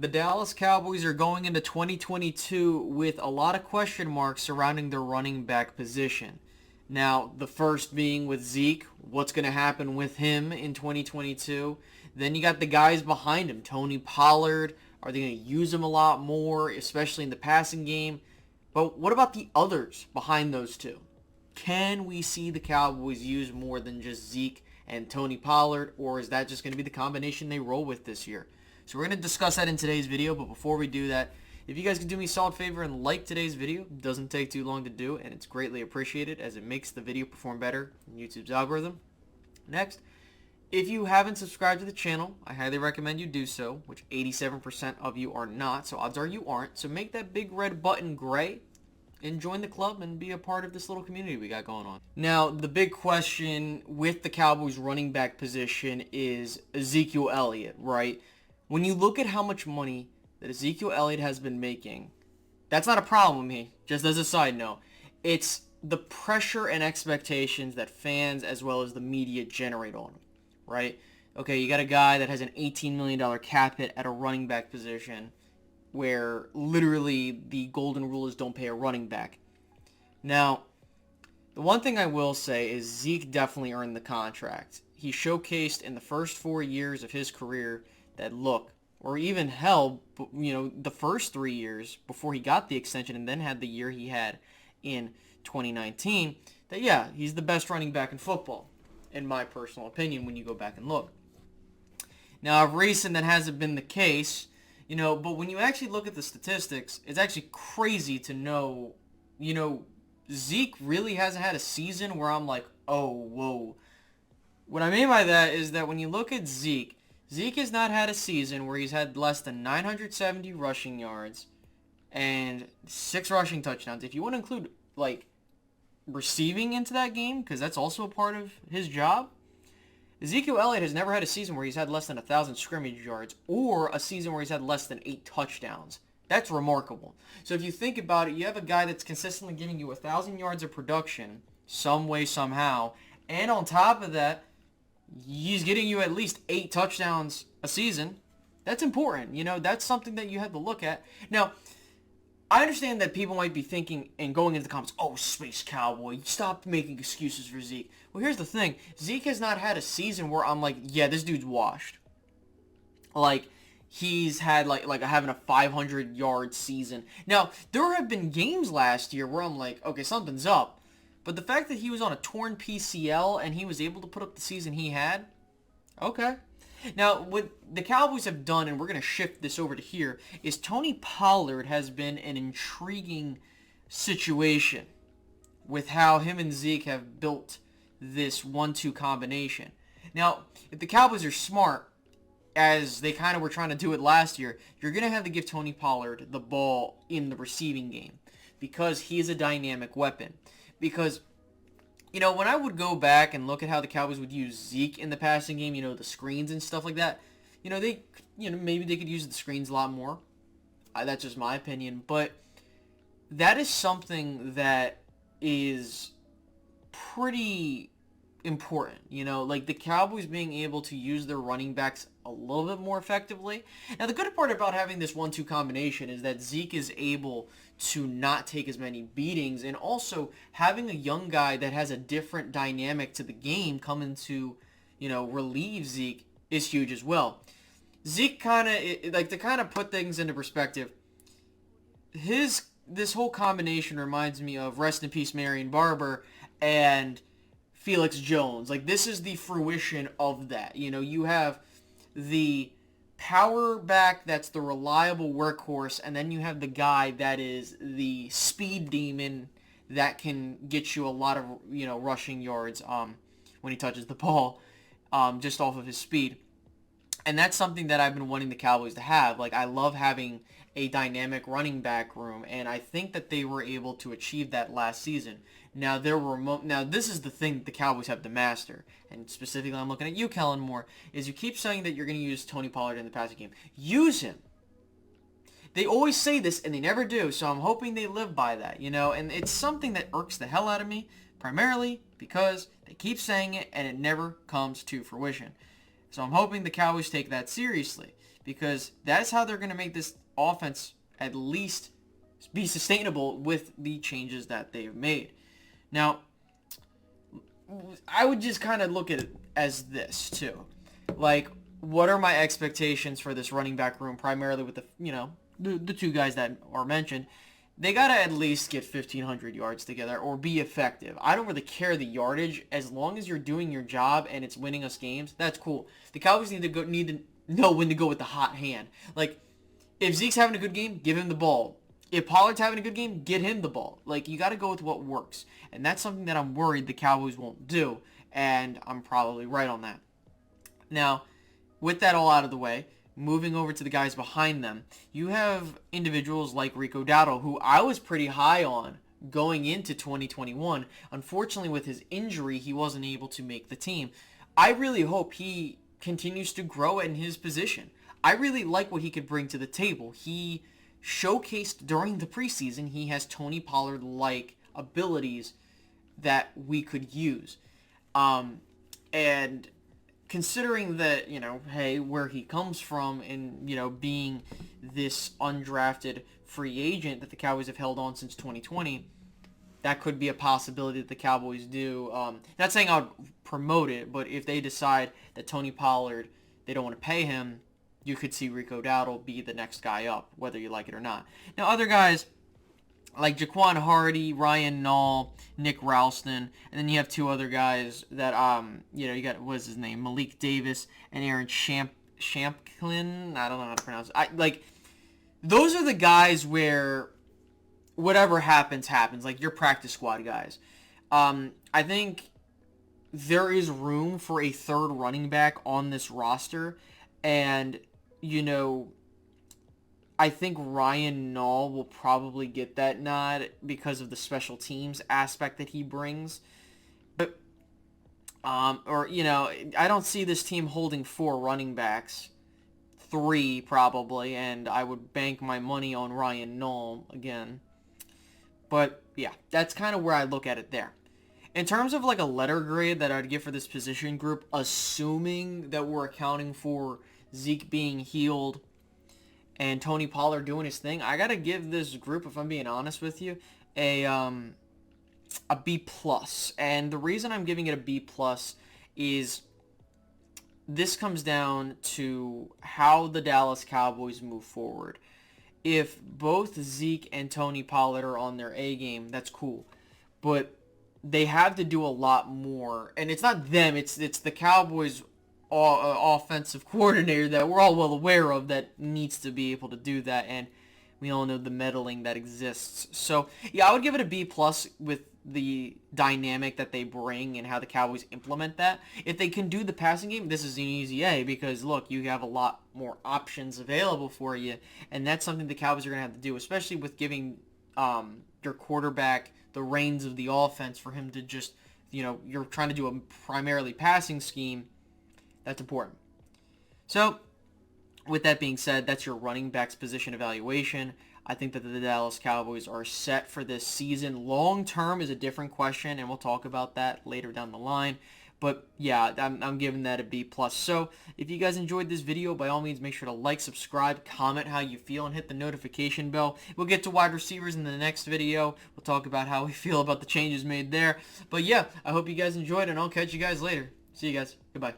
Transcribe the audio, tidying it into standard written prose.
The Dallas Cowboys are going into 2022 with a lot of question marks surrounding their running back position. Now, the first being with Zeke, what's going to happen with him in 2022? Then you got the guys behind him, Tony Pollard. Are they going to use him a lot more, especially in the passing game? But what about the others behind those two? Can we see the Cowboys use more than just Zeke and Tony Pollard, or is that just going to be the combination they roll with this year? So we're going to discuss that in today's video, but before we do that, if you guys could do me a solid favor and like today's video, it doesn't take too long to do, and it's greatly appreciated as it makes the video perform better in YouTube's algorithm. Next, if you haven't subscribed to the channel, I highly recommend you do so, which 87% of you are not, so odds are you aren't. So make that big red button gray and join the club and be a part of this little community we got going on. Now, the big question with the Cowboys running back position is Ezekiel Elliott, right? When you look at how much money that Ezekiel Elliott has been making, that's not a problem with me, just as a side note. It's the pressure and expectations that fans as well as the media generate on him, right? Okay, you got a guy that has an $18 million cap hit at a running back position where literally the golden rule is don't pay a running back. Now, the one thing I will say is Zeke definitely earned the contract. He showcased in the first 4 years of his career that look, or even hell, the first 3 years before he got the extension and then had the year he had in 2019, that yeah, he's the best running back in football, in my personal opinion, when you go back and look. Now, of recent, that hasn't been the case, but when you actually look at the statistics, it's actually crazy to know, Zeke really hasn't had a season where I'm like, oh, whoa. What I mean by that is that when you look at Zeke has not had a season where he's had less than 970 rushing yards and 6 rushing touchdowns. If you want to include, receiving into that game, because that's also a part of his job, Ezekiel Elliott has never had a season where he's had less than 1,000 scrimmage yards or a season where he's had less than 8 touchdowns. That's remarkable. So if you think about it, you have a guy that's consistently giving you 1,000 yards of production some way, somehow, and on top of that, he's getting you at least 8 touchdowns a season. That's important. That's something that you have to look at. Now, I understand that people might be thinking and going into the comments, oh, Space Cowboy, stop making excuses for Zeke. Well, here's the thing. Zeke has not had a season where I'm like, yeah, this dude's washed. He's had, having a 500-yard season. Now, there have been games last year where I'm like, okay, something's up. But the fact that he was on a torn PCL and he was able to put up the season he had, okay. Now, what the Cowboys have done, and we're going to shift this over to here, is Tony Pollard has been an intriguing situation with how him and Zeke have built this 1-2 combination. Now, if the Cowboys are smart, as they kind of were trying to do it last year, you're going to have to give Tony Pollard the ball in the receiving game because he is a dynamic weapon. Because, when I would go back and look at how the Cowboys would use Zeke in the passing game, the screens and stuff like that, maybe they could use the screens a lot more. That's just my opinion. But that is something that is pretty important, the Cowboys being able to use their running backs a little bit more effectively. Now, the good part about having this 1-2 combination is that Zeke is able to not take as many beatings, and also having a young guy that has a different dynamic to the game coming to, relieve Zeke is huge as well. Zeke to put things into perspective, this whole combination reminds me of Rest in Peace Marion Barber and Felix Jones. This is the fruition of that. You have the power back that's the reliable workhorse, and then you have the guy that is the speed demon that can get you a lot of, rushing yards when he touches the ball just off of his speed. And that's something that I've been wanting the Cowboys to have. I love having a dynamic running back room, and I think that they were able to achieve that last season. Now, this is the thing that the Cowboys have to master, and specifically I'm looking at you, Kellen Moore, is you keep saying that you're going to use Tony Pollard in the passing game. Use him. They always say this, and they never do, so I'm hoping they live by that, and it's something that irks the hell out of me, primarily because they keep saying it, and it never comes to fruition. So I'm hoping the Cowboys take that seriously, because that's how they're going to make this offense at least be sustainable with the changes that they've made. Now, I would just kind of look at it as this too. Like, what are my expectations for this running back room, primarily with the two guys that are mentioned? They got to at least get 1,500 yards together or be effective. I don't really care the yardage. As long as you're doing your job and it's winning us games, that's cool. The Cowboys need to know when to go with the hot hand. Like, if Zeke's having a good game, give him the ball. If Pollard's having a good game, get him the ball. Like, you got to go with what works. And that's something that I'm worried the Cowboys won't do. And I'm probably right on that. Now, with that all out of the way, moving over to the guys behind them, you have individuals like Rico Datto, who I was pretty high on going into 2021. Unfortunately, with his injury, he wasn't able to make the team. I really hope he continues to grow in his position. I really like what he could bring to the table. He showcased during the preseason he has Tony Pollard-like abilities that we could use. And considering that, hey, where he comes from and, being this undrafted free agent that the Cowboys have held on since 2020, that could be a possibility that the Cowboys do. Not saying I would promote it, but if they decide that Tony Pollard, they don't want to pay him, you could see Rico Datto be the next guy up, whether you like it or not. Now, other guys like Jaquan Hardy, Ryan Nall, Nick Ralston, and then you have two other guys that, you got, what's his name, Malik Davis and Aaron Shampklin. I don't know how to pronounce it. Those are the guys where whatever happens, like your practice squad guys. I think there is room for a third running back on this roster, and, I think Ryan Nall will probably get that nod because of the special teams aspect that he brings. But, I don't see this team holding 4 running backs. 3 probably, and I would bank my money on Ryan Nall again. But, yeah, that's kind of where I look at it there. In terms of like a letter grade that I'd give for this position group, assuming that we're accounting for Zeke being healed and Tony Pollard doing his thing, I gotta give this group, if I'm being honest with you, a B+. And the reason I'm giving it a B+ is this comes down to how the Dallas Cowboys move forward. If both Zeke and Tony Pollard are on their A game, that's cool. But they have to do a lot more. And it's not them, it's the Cowboys offensive coordinator that we're all well aware of that needs to be able to do that, and we all know the meddling that exists. So yeah, I would give it a B+ with the dynamic that they bring and how the Cowboys implement that. If they can do the passing game, this is an easy A, because look, you have a lot more options available for you, and that's something the Cowboys are going to have to do, especially with giving your quarterback the reins of the offense for him to just, you're trying to do a primarily passing scheme. That's important. So, with that being said, that's your running backs position evaluation. I think that the Dallas Cowboys are set for this season. Long term is a different question, and we'll talk about that later down the line. But yeah, I'm giving that a B+. So, if you guys enjoyed this video, by all means, make sure to like, subscribe, comment how you feel, and hit the notification bell. We'll get to wide receivers in the next video. We'll talk about how we feel about the changes made there. But yeah, I hope you guys enjoyed, and I'll catch you guys later. See you guys. Goodbye.